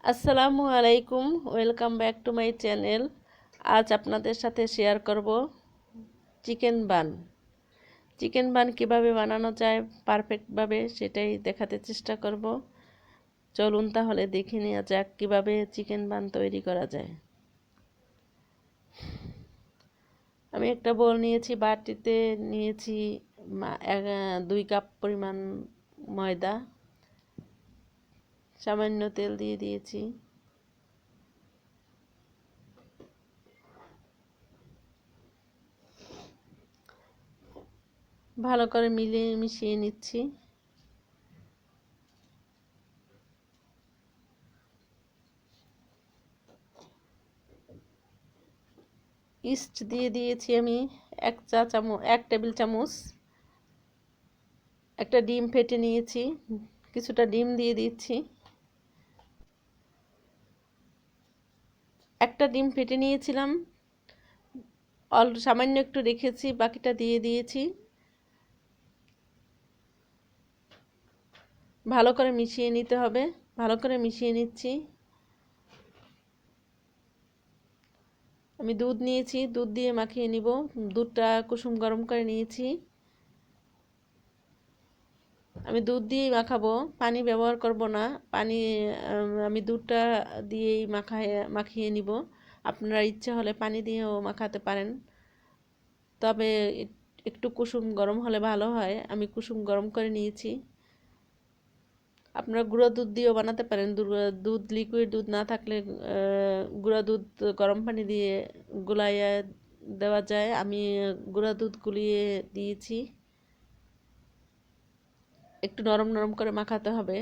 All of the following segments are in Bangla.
আসসালামু আলাইকুম, welcome back to my channel. আজ আপনাদের সাথে শেয়ার করব চিকেন বান। চিকেন বান কীভাবে বানানো যায় পারফেক্টভাবে সেটাই দেখাতে চেষ্টা করব। চলুন তাহলে দেখে নেওয়া যাক কীভাবে চিকেন বান তৈরি করা যায়। আমি একটা বোল নিয়েছি, বাটিতে নিয়েছি 2 কাপ পরিমাণ ময়দা, সামান্য তেল দিয়ে দিয়েছি। ভালো করে মিশিয়ে নিচ্ছি। ইস্ট দিয়ে দিয়েছি আমি 1 টেবিল চামচ। একটা ডিম ফেটে নিয়েছি, কিছুটা ডিম দিয়ে দিচ্ছি। একটা ডিম ফেটে নিয়েছিলাম, সামান্য একটু রেখেছি, বাকিটা দিয়ে দিয়েছি। ভালো করে মিশিয়ে নিতে হবে। ভালো করে মিশিয়ে নিচ্ছি। আমি দুধ নিয়েছি, দুধ দিয়ে মাখিয়ে নিব। দুধটা কুসুম গরম করে নিয়েছি। আমি দুধ দিয়েই মাখাবো, পানি ব্যবহার করব না। পানি আমি দুধটা দিয়েই মাখিয়ে নিব। আপনারা ইচ্ছে হলে পানি দিয়েও মাখাতে পারেন, তবে একটু কুসুম গরম হলে ভালো হয়। আমি কুসুম গরম করে নিয়েছি। আপনারা গুঁড়ো দুধ দিয়েও বানাতে পারেন। দুধ লিকুইড দুধ না থাকলে গুঁড়া দুধ গরম পানি দিয়ে গুলাইয়া দেওয়া যায়। আমি গুঁড়া দুধ গুলিয়ে দিয়েছি। একটু নরম নরম করে মাখাতে হবে।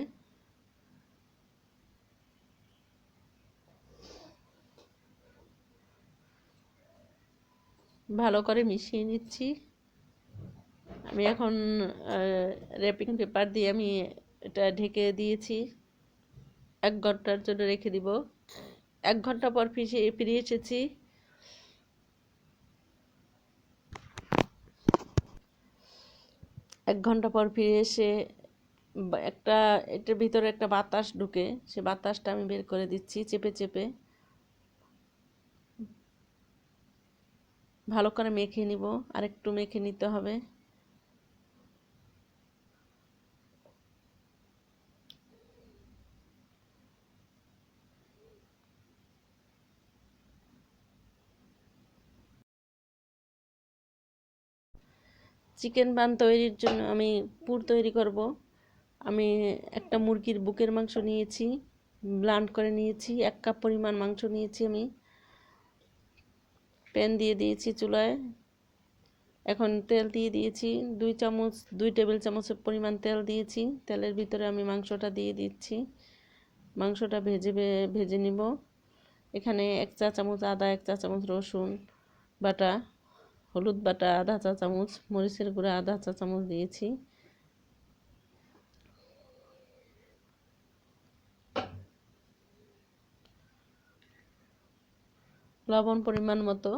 ভালো করে মিশিয়ে নিচ্ছি। আমি এখন র্যাপিং পেপার দিয়ে আমি এটা ঢেকে দিয়েছি। 1 ঘন্টার জন্য রেখে দিব। 1 ঘন্টা পর ফিরে এসেছি। 1 ঘন্টা পর ফিরে এসে এটার ভিতরে একটা বাতাস ঢুকে, সে বাতাসটা আমি বের করে দিচ্ছি চেপে চেপে। ভালো করে মেখে নিব, আর একটু মেখে নিতে হবে। চিকেন বান তৈরির জন্য আমি পুর তৈরি করব। আমি একটা মুরগির বুকের মাংস নিয়েছি, ব্লান্ড করে নিয়েছি। 1 কাপ পরিমাণ মাংস নিয়েছি আমি। প্যান দিয়ে দিয়েছি চুলায়। এখন তেল দিয়ে দিয়েছি 2 টেবিল চামচের পরিমাণ তেল দিয়েছি। তেলের ভিতরে আমি মাংসটা দিয়ে দিচ্ছি। মাংসটা ভেজে নিব। এখানে 1 চা চামচ আদা, 1 চা চামচ রসুন বাটা, হলুদ বাটা আধা চা চামচ, মরিচের গুঁড়া আধা চা চামচ দিয়েছি। লবণ পরিমাণ মতো।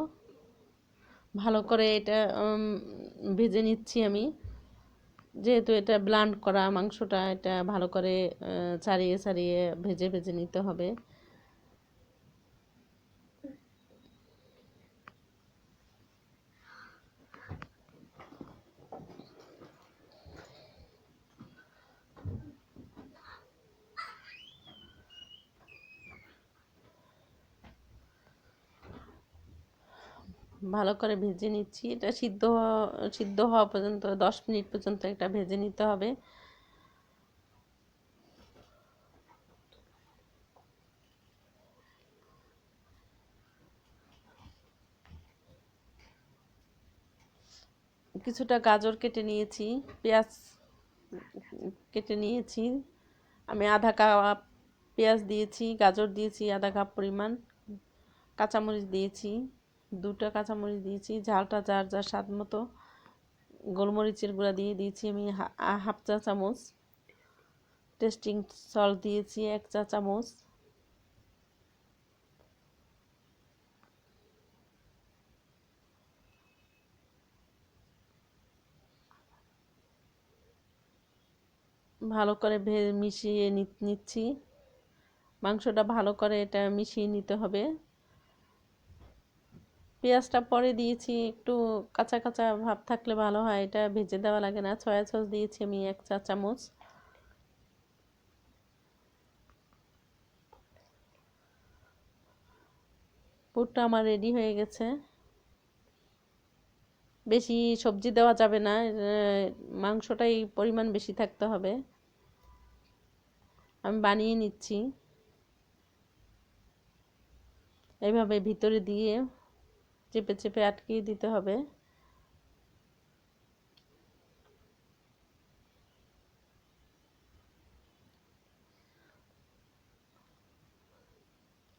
ভালো করে এটা ভেজে নিচ্ছি আমি। যেহেতু এটা ব্লান্ড করা মাংসটা, এটা ভালো করে ছাড়িয়ে ছাড়িয়ে ভেজে ভেজে নিতে হবে। ভালো করে ভেজে নিচ্ছি। এটা সিদ্ধ হওয়া পর্যন্ত 10 মিনিট পর্যন্ত এটা ভেজে নিতে হবে। কিছুটা গাজর কেটে নিয়েছি, পেঁয়াজ কেটে নিয়েছি। আমি আধা কাপ পেঁয়াজ দিয়েছি, গাজর দিয়েছি আধা কাপ পরিমাণ, কাঁচামরিচ দিয়েছি 2টা কাঁচামরিচ দিয়েছি, ঝালটা যার যার স্বাদ মতো। গোলমরিচের গুঁড়া দিয়ে দিয়েছি আমি হাফ চা চামচ। টেস্টিং সল্ট দিয়েছি 1 চা চামচ। ভালো করে মিশিয়ে নিচ্ছি। মাংসটা ভালো করে এটা মিশিয়ে নিতে হবে। পেঁয়াজটা পরে দিয়েছি, একটু কাঁচা কাঁচা ভাব থাকলে ভালো হয়, এটা ভেজে দেওয়া লাগে না। সয়া সস দিয়েছি আমি 1 চা চামচ। পুরটা আমার রেডি হয়ে গেছে। বেশি সবজি দেওয়া যাবে না, মাংসটাই পরিমাণ বেশি থাকতে হবে। আমি বানিয়ে নিচ্ছি, এইভাবে ভিতরে দিয়ে চেপে চেপে আটকিয়ে দিতে হবে।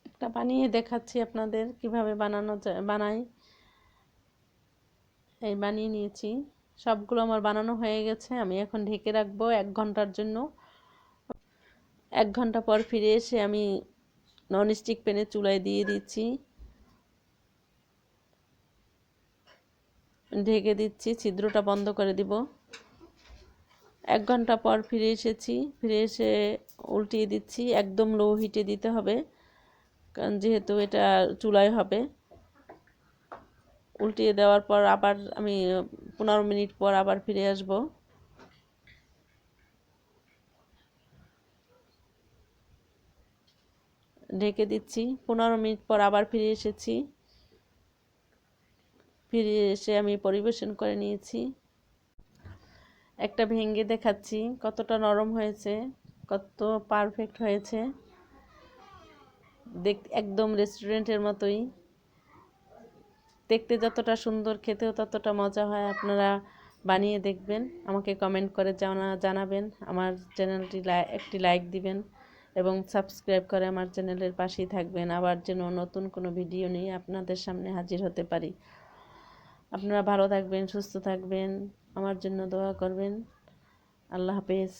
একটা বানিয়ে দেখাচ্ছি আপনাদের কিভাবে বানাই। এই বানিয়ে নিয়েছি, সবগুলো আমার বানানো হয়ে গেছে। আমি এখন ঢেকে রাখবো 1 ঘন্টার জন্য। 1 ঘন্টা পর ফিরে এসে আমি ননস্টিক প্যানে চুলায় দিয়ে দিচ্ছি, ঢেকে দিচ্ছি, ছিদ্রটা বন্ধ করে দিব। 1 ঘন্টা পর ফিরে এসেছি, ফিরে এসে উল্টিয়ে দিচ্ছি। একদম লো হিটে দিতে হবে, কারণ যেহেতু এটা চুলায় হবে। উল্টিয়ে দেওয়ার পর আবার আমি 15 মিনিট পর আবার ফিরে আসব। ঢেকে দিচ্ছি, 15 মিনিট পর আবার ফিরে এসেছি। ফিরে এসে আমি পরিবেশন করে নিয়েছি। একটা ভেঙে দেখাচ্ছি কতটা নরম হয়েছে, কত পারফেক্ট হয়েছে। একদম রেস্টুরেন্টের মতোই দেখতে, যতটা সুন্দর খেতেও ততটা মজা হয়। আপনারা বানিয়ে দেখবেন, আমাকে কমেন্ট করে জানাবেন। আমার চ্যানেলটি একটি লাইক দিবেন এবং সাবস্ক্রাইব করে আমার চ্যানেলের পাশেই থাকবেন, আবার যেন নতুন কোনো ভিডিও নিয়ে আপনাদের সামনে হাজির হতে পারি। আপনারা ভালো থাকবেন, সুস্থ থাকবেন, আমার জন্য দোয়া করবেন। আল্লাহ হাফেজ।